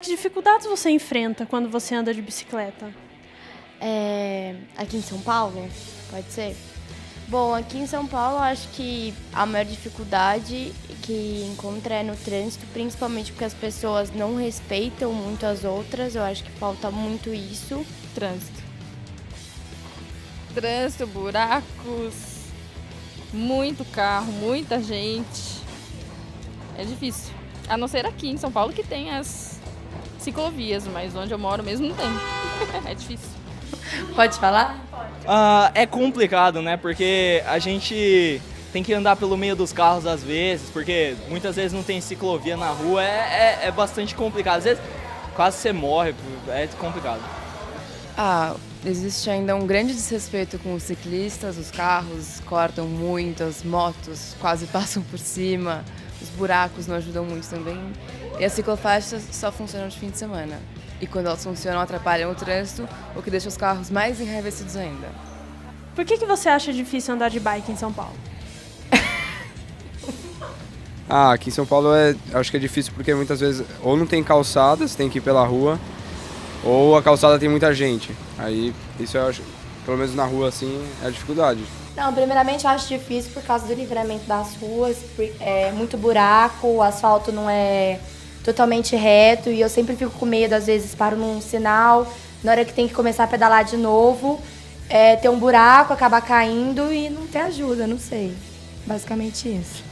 Que dificuldades você enfrenta quando você anda de bicicleta? Aqui em São Paulo, pode ser? Bom, aqui em São Paulo, eu acho que a maior dificuldade que encontra é no trânsito, principalmente porque as pessoas não respeitam muito as outras. Eu acho que falta muito isso. Trânsito, buracos, muito carro, muita gente. É difícil. A não ser aqui em São Paulo que tem as ciclovias, mas onde eu moro mesmo não tem. É difícil. Pode falar? É complicado, né? Porque a gente tem que andar pelo meio dos carros às vezes, porque muitas vezes não tem ciclovia na rua, é bastante complicado. Às vezes quase você morre, é complicado. Existe ainda um grande desrespeito com os ciclistas, os carros cortam muito, as motos quase passam por cima, os buracos não ajudam muito também. E as ciclofaixas só funcionam de fim de semana. E quando elas funcionam, atrapalham o trânsito, o que deixa os carros mais enraivecidos ainda. Por que você acha difícil andar de bike em São Paulo? Aqui em São Paulo acho que é difícil porque muitas vezes ou não tem calçada, você tem que ir pela rua, ou a calçada tem muita gente. Aí isso eu acho, pelo menos na rua assim, é a dificuldade. Não, primeiramente eu acho difícil por causa do livramento das ruas, é muito buraco, o asfalto não é totalmente reto e eu sempre fico com medo, às vezes paro num sinal, na hora que tem que começar a pedalar de novo, ter um buraco, acabar caindo e não ter ajuda, não sei. Basicamente isso.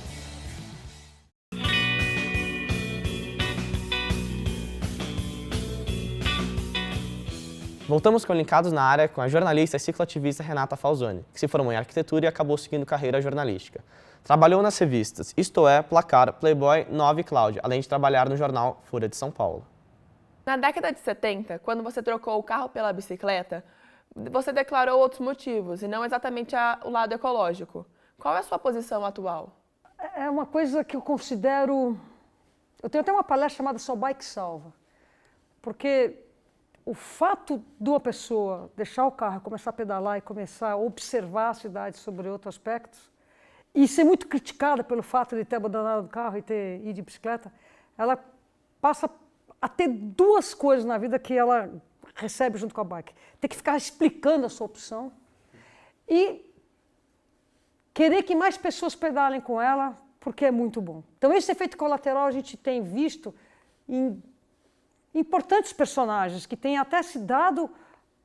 Voltamos conectados na área com a jornalista e cicloativista Renata Falzoni, que se formou em arquitetura e acabou seguindo carreira jornalística. Trabalhou nas revistas Isto É, Placar, Playboy, Nova e Cláudia, além de trabalhar no jornal Folha de São Paulo. Na década de 70, quando você trocou o carro pela bicicleta, você declarou outros motivos, e não exatamente o lado ecológico. Qual é a sua posição atual? É uma coisa que eu considero... Eu tenho até uma palestra chamada Só Bike Salva, porque o fato de uma pessoa deixar o carro, começar a pedalar e começar a observar a cidade sobre outros aspectos, e ser muito criticada pelo fato de ter abandonado o carro e ter ido de bicicleta, ela passa a ter duas coisas na vida que ela recebe junto com a bike. Tem que ficar explicando a sua opção e querer que mais pessoas pedalem com ela, porque é muito bom. Então esse efeito colateral a gente tem visto em importantes personagens que têm até se dado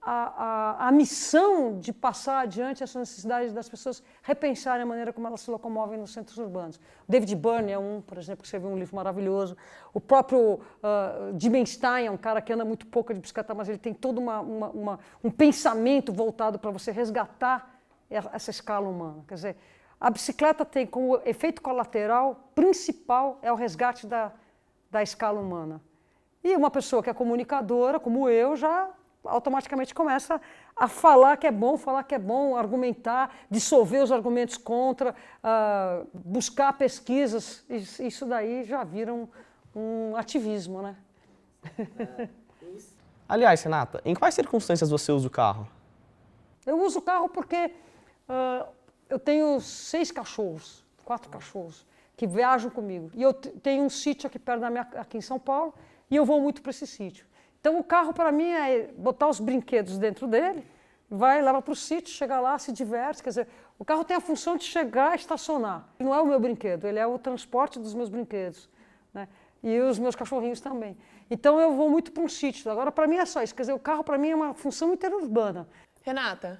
a missão de passar adiante essa necessidade das pessoas repensarem a maneira como elas se locomovem nos centros urbanos. O David Byrne é um, por exemplo, que escreveu um livro maravilhoso. O próprio Jim Stein é um cara que anda muito pouco de bicicleta, mas ele tem todo um pensamento voltado para você resgatar essa escala humana. Quer dizer, a bicicleta tem como efeito colateral principal é o resgate da escala humana. E uma pessoa que é comunicadora, como eu, já automaticamente começa a falar que é bom, argumentar, dissolver os argumentos contra, buscar pesquisas. Isso daí já vira um ativismo, né? Aliás, Renata, em quais circunstâncias você usa o carro? Eu uso o carro porque eu tenho 4 cachorros, que viajam comigo. E eu tenho um sítio aqui perto aqui em São Paulo, e eu vou muito para esse sítio. Então o carro para mim é botar os brinquedos dentro dele, leva para o sítio, chega lá, se diverte. Quer dizer, o carro tem a função de chegar e estacionar. Não é o meu brinquedo, ele é o transporte dos meus brinquedos, né? E os meus cachorrinhos também. Então eu vou muito para um sítio. Agora para mim é só isso, quer dizer, o carro para mim é uma função interurbana. Renata,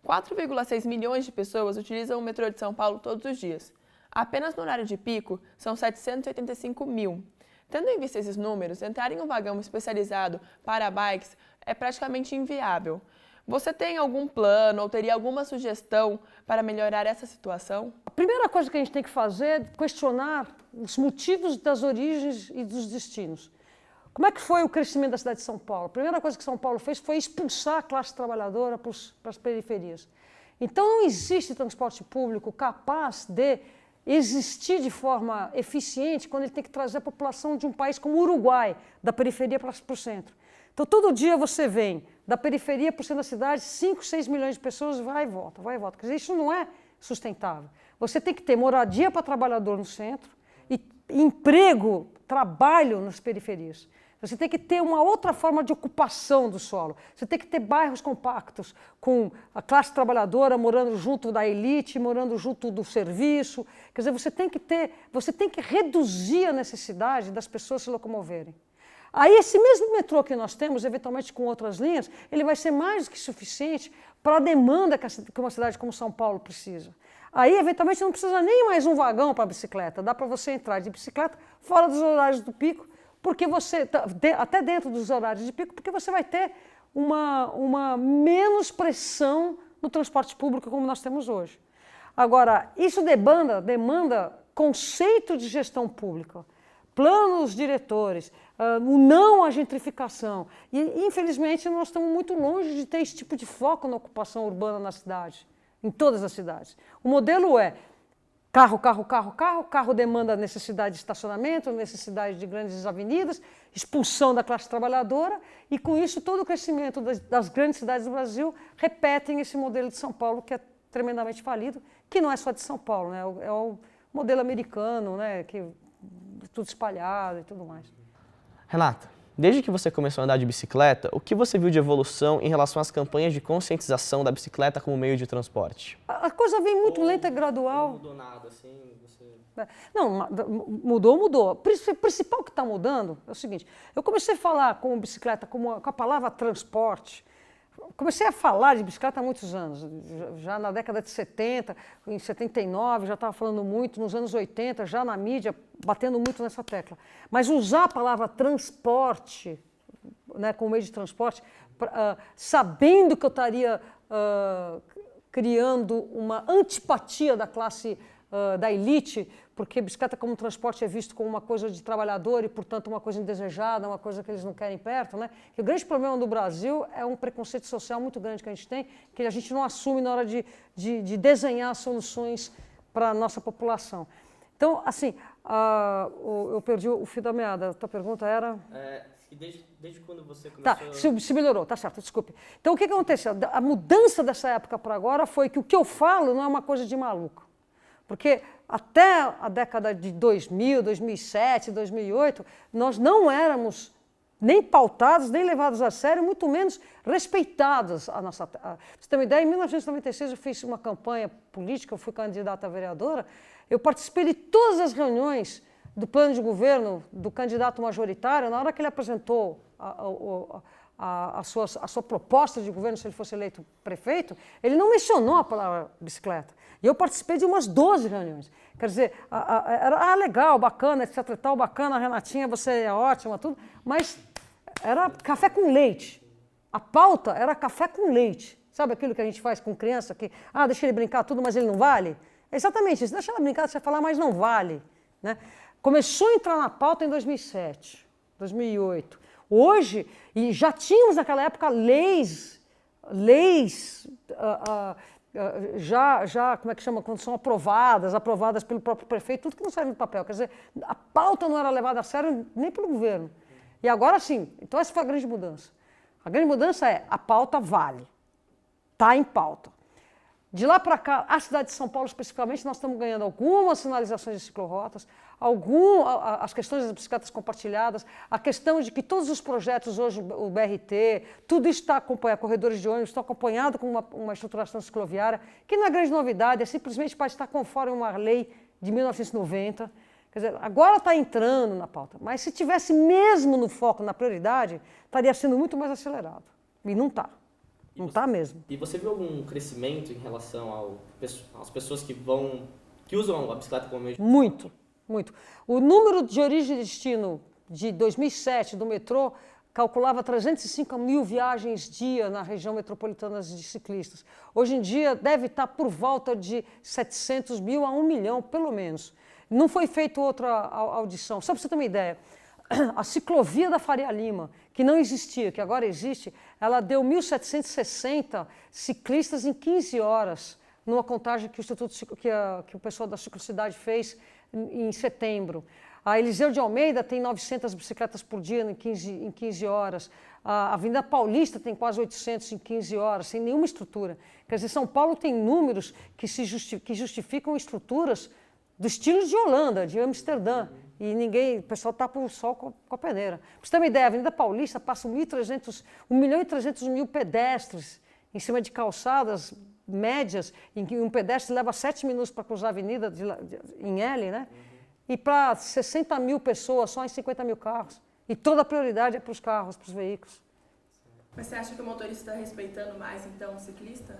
4,6 milhões de pessoas utilizam o metrô de São Paulo todos os dias. Apenas no horário de pico são 785 mil. Tendo em vista esses números, entrar em um vagão especializado para bikes é praticamente inviável. Você tem algum plano ou teria alguma sugestão para melhorar essa situação? A primeira coisa que a gente tem que fazer é questionar os motivos das origens e dos destinos. Como é que foi o crescimento da cidade de São Paulo? A primeira coisa que São Paulo fez foi expulsar a classe trabalhadora para as periferias. Então não existe transporte público capaz de existir de forma eficiente quando ele tem que trazer a população de um país como o Uruguai, da periferia para o centro. Então, todo dia você vem da periferia para o centro da cidade, 5, 6 milhões de pessoas, vai e volta, vai e volta. Quer dizer, isso não é sustentável. Você tem que ter moradia para trabalhador no centro e emprego, trabalho nas periferias. Você tem que ter uma outra forma de ocupação do solo. Você tem que ter bairros compactos, com a classe trabalhadora morando junto da elite, morando junto do serviço. Quer dizer, você tem que reduzir a necessidade das pessoas se locomoverem. Aí esse mesmo metrô que nós temos, eventualmente com outras linhas, ele vai ser mais do que suficiente para a demanda que uma cidade como São Paulo precisa. Aí, eventualmente, não precisa nem mais um vagão para bicicleta. Dá para você entrar de bicicleta fora dos horários do pico, porque você, até dentro dos horários de pico, porque você vai ter uma menos pressão no transporte público como nós temos hoje. Agora, isso demanda conceito de gestão pública, planos diretores, o não à gentrificação. E, infelizmente, nós estamos muito longe de ter esse tipo de foco na ocupação urbana na cidade, em todas as cidades. O modelo é carro demanda necessidade de estacionamento, necessidade de grandes avenidas, expulsão da classe trabalhadora, e com isso todo o crescimento das grandes cidades do Brasil repetem esse modelo de São Paulo, que é tremendamente falido, que não é só de São Paulo, né? É o modelo americano, né? Que tudo espalhado e tudo mais. Renata, desde que você começou a andar de bicicleta, o que você viu de evolução em relação às campanhas de conscientização da bicicleta como meio de transporte? A coisa vem muito lenta e gradual. Não mudou nada, assim? Não, mudou. O principal que está mudando é o seguinte, eu comecei a falar com bicicleta, com a palavra transporte. Comecei a falar de bicicleta há muitos anos, já na década de 70, em 79, já estava falando muito, nos anos 80, já na mídia, batendo muito nessa tecla. Mas usar a palavra transporte, né, como meio de transporte, sabendo que eu estaria criando uma antipatia da classe da elite, porque bicicleta como transporte é visto como uma coisa de trabalhador e, portanto, uma coisa indesejada, uma coisa que eles não querem perto, né? E o grande problema do Brasil é um preconceito social muito grande que a gente tem, que a gente não assume na hora de desenhar soluções para a nossa população. Então, assim, eu perdi o fio da meada. A tua pergunta era... Desde quando você começou... Tá, se melhorou, tá certo, desculpe. Então, o que aconteceu? A mudança dessa época para agora foi que o que eu falo não é uma coisa de maluco. Porque até a década de 2000, 2007, 2008, nós não éramos nem pautados, nem levados a sério, muito menos respeitados. Pra você ter uma ideia, em 1996 eu fiz uma campanha política, eu fui candidata a vereadora, eu participei de todas as reuniões do plano de governo do candidato majoritário. Na hora que ele apresentou a sua proposta de governo, se ele fosse eleito prefeito, ele não mencionou a palavra bicicleta. E eu participei de umas 12 reuniões. Quer dizer, era legal, bacana, etc e tal, bacana, Renatinha, você é ótima, tudo, mas era café com leite. A pauta era café com leite. Sabe aquilo que a gente faz com criança, que, deixa ele brincar tudo, mas ele não vale? É exatamente isso, deixa ela brincar, você falar, mas não vale. Né? Começou a entrar na pauta em 2007, 2008. Hoje, e já tínhamos naquela época leis já, como é que chama, quando são aprovadas pelo próprio prefeito, tudo que não sai no papel. Quer dizer, a pauta não era levada a sério nem pelo governo. E agora sim, então essa foi a grande mudança. A grande mudança é, a pauta vale, está em pauta. De lá para cá, a cidade de São Paulo especificamente, nós estamos ganhando algumas sinalizações de ciclorotas, as questões das bicicletas compartilhadas, a questão de que todos os projetos hoje, o BRT, tudo isso está acompanhado, corredores de ônibus, estão acompanhados com uma estruturação cicloviária, que não é grande novidade, é simplesmente para estar conforme uma lei de 1990. Quer dizer, agora está entrando na pauta, mas se tivesse mesmo no foco, na prioridade, estaria sendo muito mais acelerado. E não está. Não está mesmo. E você viu algum crescimento em relação às pessoas que usam a bicicleta como meio de... Muito. O número de origem e destino de 2007 do metrô calculava 305 mil viagens dia na região metropolitana de ciclistas. Hoje em dia deve estar por volta de 700 mil a 1 milhão, pelo menos. Não foi feita outra audição. Só para você ter uma ideia, a ciclovia da Faria Lima, que não existia, que agora existe, ela deu 1.760 ciclistas em 15 horas, numa contagem que o pessoal da Ciclocidade fez em setembro. A Eliseu de Almeida tem 900 bicicletas por dia em 15 horas. A Avenida Paulista tem quase 800 em 15 horas, sem nenhuma estrutura. Quer dizer, São Paulo tem números que justificam estruturas do estilo de Holanda, de Amsterdã, E ninguém, o pessoal tapa o sol com a peneira. Para você ter uma ideia, a Avenida Paulista passa 1.300.000 pedestres em cima de calçadas médias, em que um pedestre leva 7 minutos para cruzar a avenida em L, né? E para 60 mil pessoas, só em 50 mil carros. E toda a prioridade é para os carros, para os veículos. Mas você acha que o motorista está respeitando mais, então, o ciclista?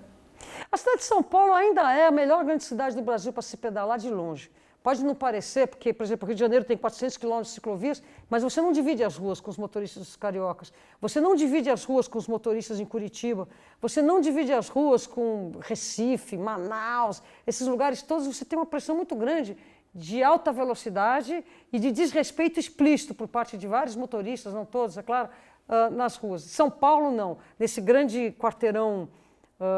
A cidade de São Paulo ainda é a melhor grande cidade do Brasil para se pedalar de longe. Pode não parecer, porque, por exemplo, o Rio de Janeiro tem 400 quilômetros de ciclovias, mas você não divide as ruas com os motoristas cariocas. Você não divide as ruas com os motoristas em Curitiba. Você não divide as ruas com Recife, Manaus, esses lugares todos. Você tem uma pressão muito grande de alta velocidade e de desrespeito explícito por parte de vários motoristas, não todos, é claro, nas ruas. São Paulo, não. Nesse grande quarteirão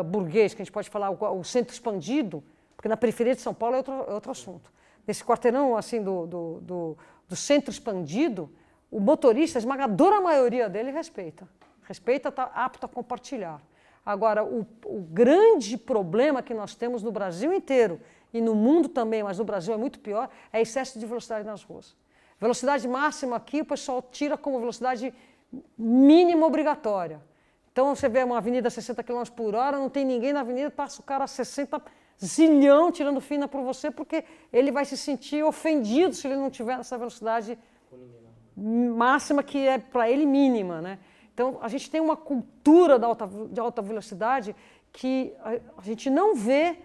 burguês, que a gente pode falar, o centro expandido, porque na periferia de São Paulo é outro assunto. Nesse quarteirão assim, do centro expandido, o motorista, a esmagadora maioria dele respeita. Respeita, está apto a compartilhar. Agora, o grande problema que nós temos no Brasil inteiro, e no mundo também, mas no Brasil é muito pior, é excesso de velocidade nas ruas. Velocidade máxima aqui o pessoal tira como velocidade mínima obrigatória. Então você vê uma avenida a 60 km por hora, não tem ninguém na avenida, passa o cara a 60 zilhão tirando fina por você, porque ele vai se sentir ofendido se ele não tiver essa velocidade máxima que é para ele mínima, né? Então a gente tem uma cultura de alta velocidade que a gente não vê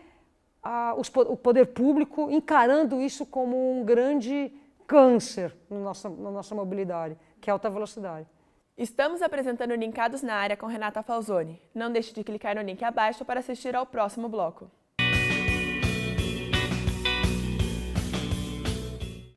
o poder público encarando isso como um grande câncer na nossa mobilidade, que é a alta velocidade. Estamos apresentando Linkados na Área com Renata Falzoni. Não deixe de clicar no link abaixo para assistir ao próximo bloco.